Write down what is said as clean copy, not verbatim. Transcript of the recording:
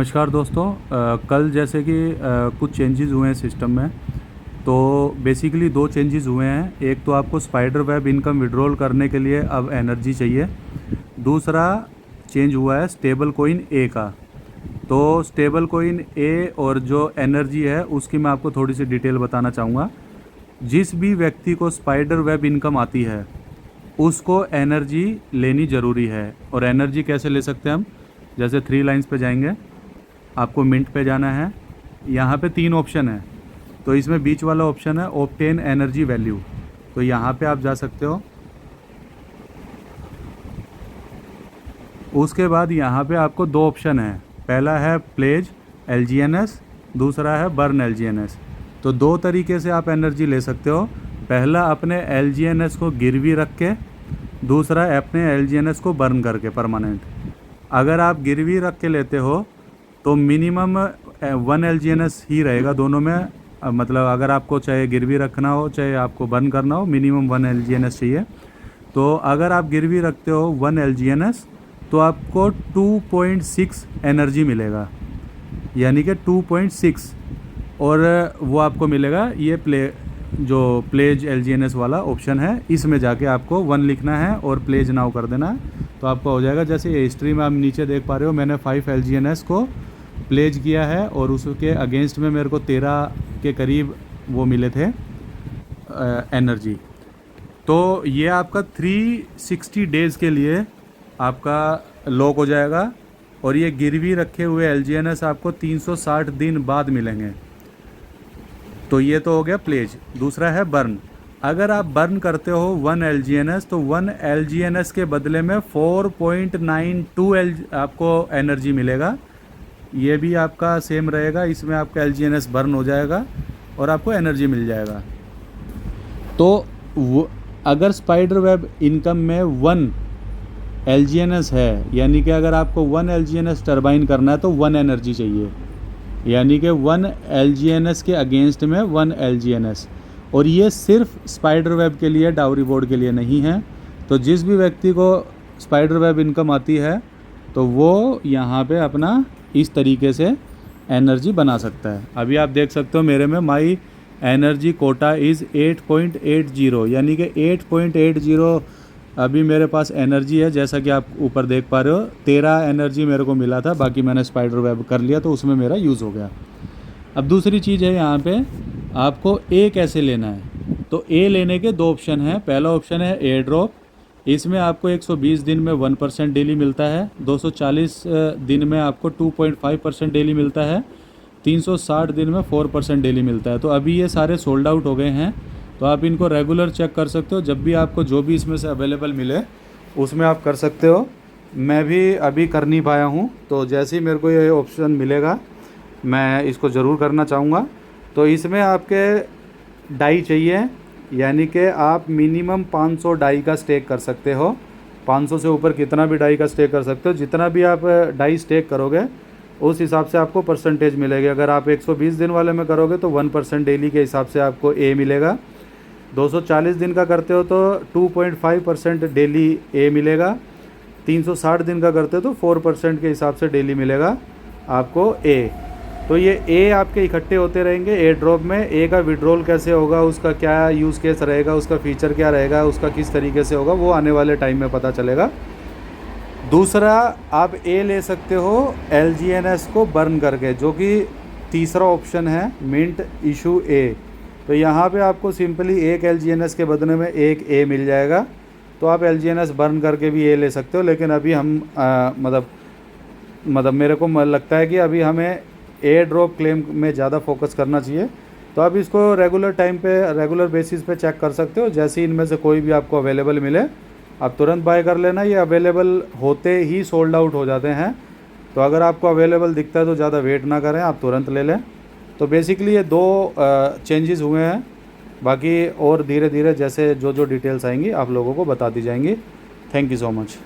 नमस्कार दोस्तों। कल जैसे कि कुछ चेंजेस हुए हैं सिस्टम में। तो बेसिकली दो चेंजेस हुए हैं। एक तो आपको स्पाइडर वेब इनकम विड्रॉल करने के लिए अब एनर्जी चाहिए। दूसरा चेंज हुआ है स्टेबल कोइन ए का। तो स्टेबल कोइन ए और जो एनर्जी है उसकी मैं आपको थोड़ी सी डिटेल बताना चाहूँगा। जिस भी व्यक्ति को स्पाइडर वेब इनकम आती है उसको एनर्जी लेनी ज़रूरी है। और एनर्जी कैसे ले सकते हैं हम? जैसे 3 लाइंस पे जाएंगे, आपको मिंट पे जाना है। यहाँ पे 3 ऑप्शन है, तो इसमें बीच वाला ऑप्शन है ऑब्टेन एनर्जी वैल्यू। तो यहाँ पे आप जा सकते हो। उसके बाद यहाँ पे आपको 2 ऑप्शन है। पहला है प्लेज LGNS, दूसरा है बर्न LGNS। तो 2 तरीके से आप एनर्जी ले सकते हो। पहला अपने LGNS को गिरवी रख के, दूसरा अपने LGNS को बर्न करके परमानेंट। अगर आप गिरवी रख के लेते हो तो मिनिमम 1 LGNS ही रहेगा दोनों में। मतलब अगर आपको चाहे गिरवी रखना हो चाहे आपको बर्न करना हो, मिनिमम 1 LGNS चाहिए। तो अगर आप गिरवी रखते हो 1 LGNS तो आपको 2.6 एनर्जी मिलेगा, यानी कि 2.6। और वो आपको मिलेगा ये प्लेज LGNS वाला ऑप्शन है। इसमें जाके आपको 1 लिखना है और प्लेज नाउ कर देना है, तो आपका हो जाएगा। जैसे हिस्ट्री में आप नीचे देख पा रहे हो, मैंने 5 LGNS को प्लेज किया है और उसके अगेंस्ट में मेरे को 13 के करीब वो मिले थे एनर्जी। तो ये आपका 360 डेज़ के लिए आपका लॉक हो जाएगा। और ये गिरवी रखे हुए LGNS आपको 360 दिन बाद मिलेंगे। तो ये तो हो गया प्लेज। दूसरा है बर्न। अगर आप बर्न करते हो 1 LGNS तो 1 LGNS के बदले में 4.92 आपको एनर्जी मिलेगा। ये भी आपका सेम रहेगा। इसमें आपका LGNS बर्न हो जाएगा और आपको एनर्जी मिल जाएगा। तो अगर स्पाइडर वेब इनकम में 1 LGNS है, यानी कि अगर आपको 1 LGNS टर्बाइन करना है तो 1 एनर्जी चाहिए, यानी कि 1 LGNS के अगेंस्ट में 1 LGNS। और ये सिर्फ स्पाइडर वेब के लिए, डाउरी बोर्ड के लिए नहीं है। तो जिस भी व्यक्ति को स्पाइडर वेब इनकम आती है तो वो यहाँ पे अपना इस तरीके से एनर्जी बना सकता है। अभी आप देख सकते हो मेरे में माई एनर्जी कोटा इज़ 8.80, यानी कि 8.80 अभी मेरे पास एनर्जी है। जैसा कि आप ऊपर देख पा रहे हो, 13 एनर्जी मेरे को मिला था, बाकी मैंने स्पाइडर वेब कर लिया तो उसमें मेरा यूज़ हो गया। अब दूसरी चीज़ है यहाँ पे आपको ए कैसे लेना है। तो ए लेने के 2 ऑप्शन हैं। पहला ऑप्शन है एयर ड्रॉप। इसमें आपको 120 दिन में 1% डेली मिलता है, 240 दिन में आपको 2.5% डेली मिलता है, 360 दिन में 4% डेली मिलता है। तो अभी ये सारे सोल्ड आउट हो गए हैं, तो आप इनको रेगुलर चेक कर सकते हो। जब भी आपको जो भी इसमें से अवेलेबल मिले उसमें आप कर सकते हो। मैं भी अभी कर नहीं पाया हूँ, तो जैसे ही मेरे को ये ऑप्शन मिलेगा मैं इसको ज़रूर करना चाहूँगा। तो इसमें आपके डाई चाहिए, यानी कि आप मिनिमम 500 डाई का स्टेक कर सकते हो। 500 से ऊपर कितना भी डाई का स्टेक कर सकते हो। जितना भी आप डाई स्टेक करोगे उस हिसाब से आपको परसेंटेज मिलेगी। अगर आप 120 दिन वाले में करोगे तो 1% डेली के हिसाब से आपको ए मिलेगा। 240 दिन का करते हो तो 2.5% डेली ए मिलेगा। 360 दिन का करते हो तो 4% के हिसाब से डेली मिलेगा आपको ए। तो ये ए आपके इकट्ठे होते रहेंगे एयर ड्रॉप में। ए का विड्रॉल कैसे होगा, उसका क्या यूज़ केस रहेगा, उसका फ़ीचर क्या रहेगा, उसका किस तरीके से होगा, वो आने वाले टाइम में पता चलेगा। दूसरा आप ए ले सकते हो LGNS को बर्न करके, जो कि तीसरा ऑप्शन है मिंट इशू ए। तो यहाँ पे आपको सिंपली 1 LGNS के बदले में 1 ए मिल जाएगा। तो आप LGNS बर्न करके भी ए ले सकते हो। लेकिन अभी हम मतलब मेरे को लगता है कि अभी हमें एयर ड्रॉप क्लेम में ज़्यादा फोकस करना चाहिए। तो आप इसको रेगुलर टाइम पे, रेगुलर बेसिस पे चेक कर सकते हो। जैसे ही इनमें से कोई भी आपको अवेलेबल मिले आप तुरंत बाय कर लेना। ये अवेलेबल होते ही सोल्ड आउट हो जाते हैं। तो अगर आपको अवेलेबल दिखता है तो ज़्यादा वेट ना करें, आप तुरंत ले लें। तो बेसिकली ये 2 चेंजेस हुए हैं। बाकी और धीरे धीरे जैसे जो डिटेल्स आएंगी आप लोगों को बता दी जाएंगी। Thank you so much.